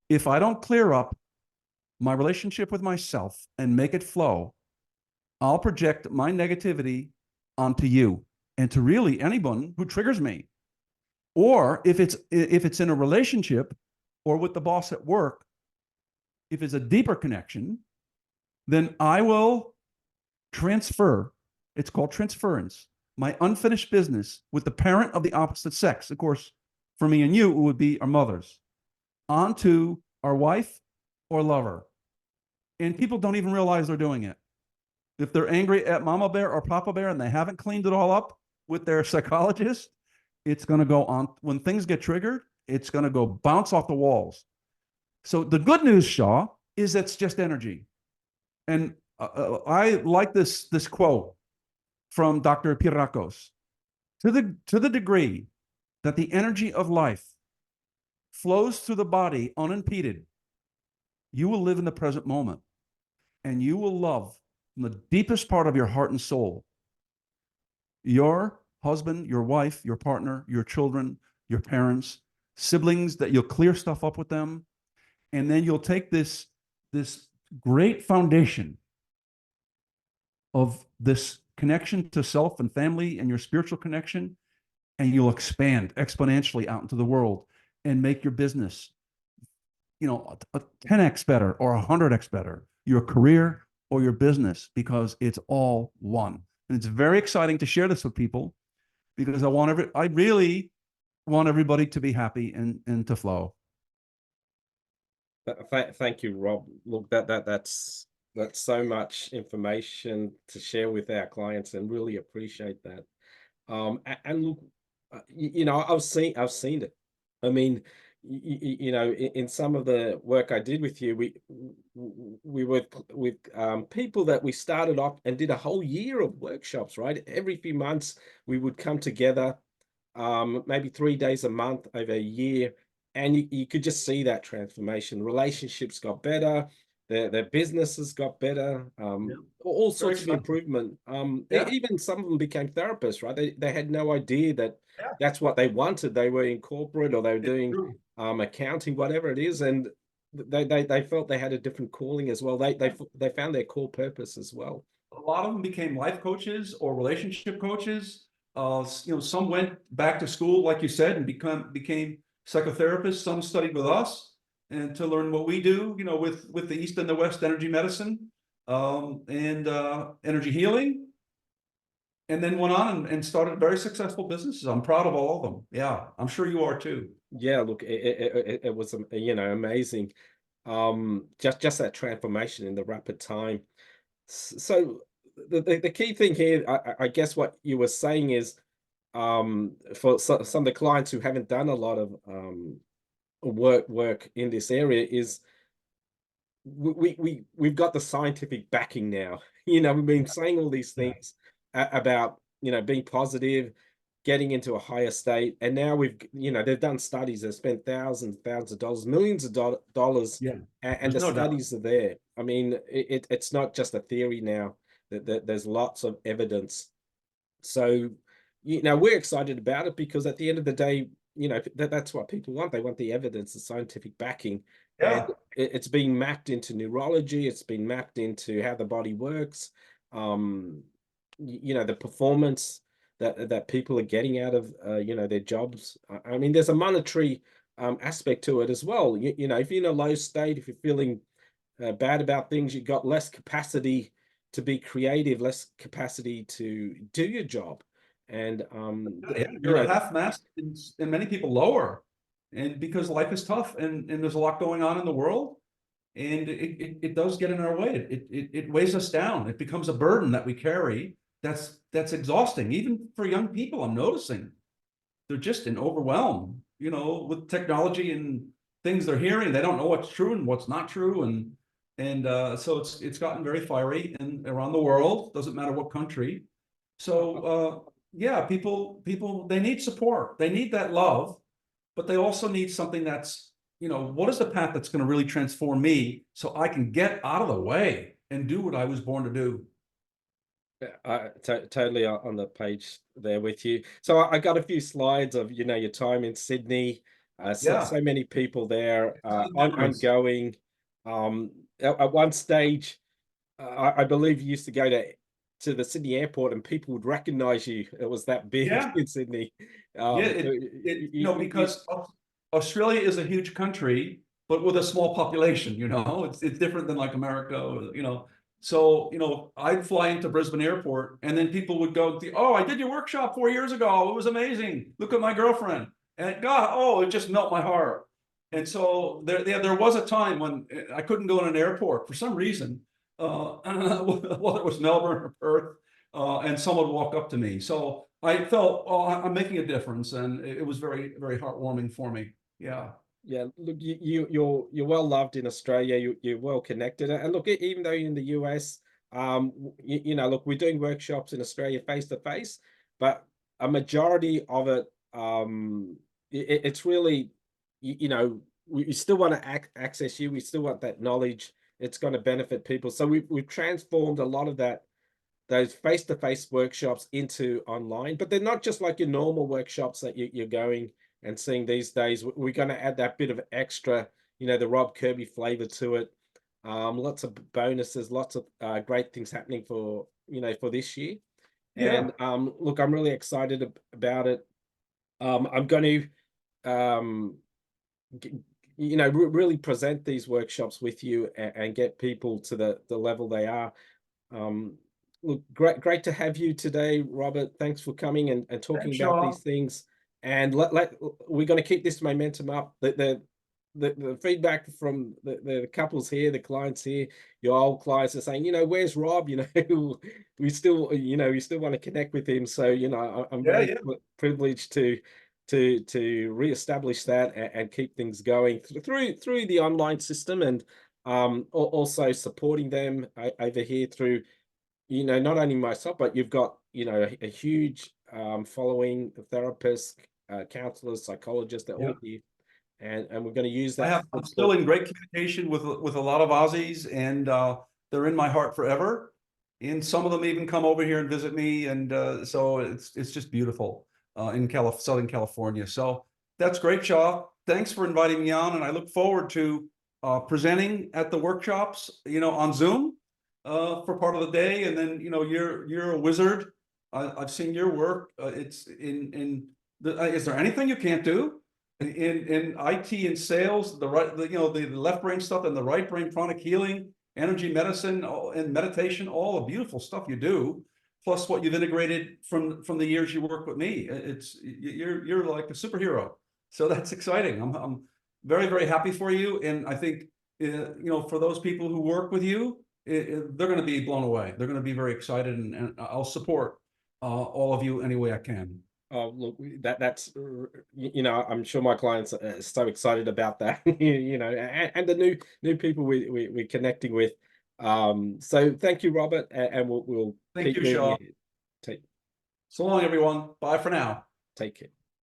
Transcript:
If I don't clear up my relationship with myself and make it flow, I'll project my negativity onto you and to really anyone who triggers me. Or if it's in a relationship or with the boss at work, if it's a deeper connection, then I will transfer. It's called transference. My unfinished business with the parent of the opposite sex, of course, for me and you, it would be our mothers, onto our wife or lover. And people don't even realize they're doing it. If they're angry at Mama Bear or Papa Bear and they haven't cleaned it all up with their psychologist, it's going to go on. When things get triggered, it's going to go bounce off the walls. So the good news, Sha, is it's just energy. And I like this quote from Dr. Pirakos. To the degree that the energy of life flows through the body unimpeded, you will live in the present moment and you will love from the deepest part of your heart and soul your husband, your wife, your partner, your children, your parents, siblings, that you'll clear stuff up with them. And then you'll take this great foundation of this connection to self and family and your spiritual connection, and you'll expand exponentially out into the world and make your business, a 10x better or 100x better, your career or your business, because it's all one. And it's very exciting to share this with people because I really want everybody to be happy and to flow. Thank you, Rob. Look, that's so much information to share with our clients, and really appreciate that. And look, I've seen it. I mean, in some of the work I did with you, we worked with people that we started off and did a whole year of workshops, right? Every few months we would come together, maybe 3 days a month over a year, and you could just see that transformation. Relationships got better, their businesses got better, all sorts of improvement. Even some of them became therapists, right? They had no idea that that's what they wanted. They were in corporate, or they were doing accounting, whatever it is, and they felt they had a different calling as well. They found their core purpose as well. A lot of them became life coaches or relationship coaches. Some went back to school, like you said, and became psychotherapists. Some studied with us and to learn what we do, with the East and the West energy medicine, and energy healing, and then went on and started very successful businesses. I'm proud of all of them. Yeah, I'm sure you are too. Yeah, look, it was amazing. Just that transformation in the rapid time. So the key thing here, I guess what you were saying is, for some of the clients who haven't done a lot of work in this area, is we've got the scientific backing now. We've been saying all these things about being positive, getting into a higher state, and now they've done studies. They've spent thousands of dollars, millions of dollars, and the studies are there. I mean, it's not just a theory now. That there's lots of evidence. So we're excited about it because at the end of the day, that's what people want. They want the evidence, the scientific backing. And it's being mapped into neurology. It's been mapped into how the body works. The performance that people are getting out of their jobs. I mean, there's a monetary aspect to it as well. If you're in a low state, if you're feeling bad about things, you've got less capacity to be creative, less capacity to do your job. And you're a half mast, and many people lower, and because life is tough and there's a lot going on in the world, and it does get in our way. It weighs us down. It becomes a burden that we carry. That's exhausting, even for young people. I'm noticing they're just in overwhelm, with technology and things they're hearing. They don't know what's true and what's not true, and so it's gotten very fiery and around the world. Doesn't matter what country. So people they need support. They need that love, but they also need something that's, what is the path that's going to really transform me so I can get out of the way and do what I was born to do. Totally on the page there with you. So I got a few slides of your time in Sydney, Yeah. So many people there, Exciting memories. ongoing. At one stage, I believe you used to go to the Sydney airport and people would recognize you. It was that big Yeah. in Sydney. Yeah. So Because Australia is a huge country, but with a small population, it's different than like America. So, I'd fly into Brisbane Airport and then people would go, oh, I did your workshop 4 years ago. It was amazing. Look at my girlfriend. And God, oh, it just melt my heart. And so there was a time when I couldn't go in an airport for some reason, whether it was Melbourne or Perth, and someone would walk up to me. So I felt, oh, I'm making a difference, and it was very, very heartwarming for me. Yeah, yeah, look, you're well loved in Australia. You're well connected, and look, even though you're in the US, look, we're doing workshops in Australia face to face, but a majority of it, it's really, we still want to access you. We still want that knowledge. It's going to benefit people. So we've transformed a lot of those face-to-face workshops into online, but they're not just like your normal workshops that you're going and seeing these days. We're going to add that bit of extra, the Rob Kirby flavor to it. Lots of bonuses, lots of great things happening for this year. yeah, And look, I'm really excited about it. I'm going to, really present these workshops with you and get people to the level they are. Um, Look, great to have you today, Robert. Thanks for coming and talking thanks, about Shaw. these things. And we're going to keep this momentum up. The feedback from the couples here, the clients here, your old clients are saying, where's Rob? We still want to connect with him. So, I'm Yeah, very yeah, privileged to reestablish that and keep things going through the online system, and also supporting them over here through, not only myself, but you've got, a huge following, therapists, counselors, psychologists, they're yeah. all here. And we're going to use that I'm still in great communication with a lot of Aussies, and they're in my heart forever. And some of them even come over here and visit me, and so it's just beautiful in Southern California. So that's great, Shaw. Thanks for inviting me on, and I look forward to presenting at the workshops, on Zoom for part of the day. And then you're a wizard. I've seen your work. It's is there anything you can't do? In IT and sales, the left brain stuff and the right brain, chronic healing, energy medicine, and meditation, all the beautiful stuff you do, plus what you've integrated from the years you work with me. You're like a superhero. So that's exciting. I'm very, very happy for you. And I think, for those people who work with you, they're going to be blown away. They're going to be very excited, and I'll support all of you any way I can. Oh, look, that's I'm sure my clients are so excited about that. And the new people we're connecting with. So thank you, Robert, and we'll Thank keep you, moving Shaw. ahead. Take So long, everyone. Bye for now. take care.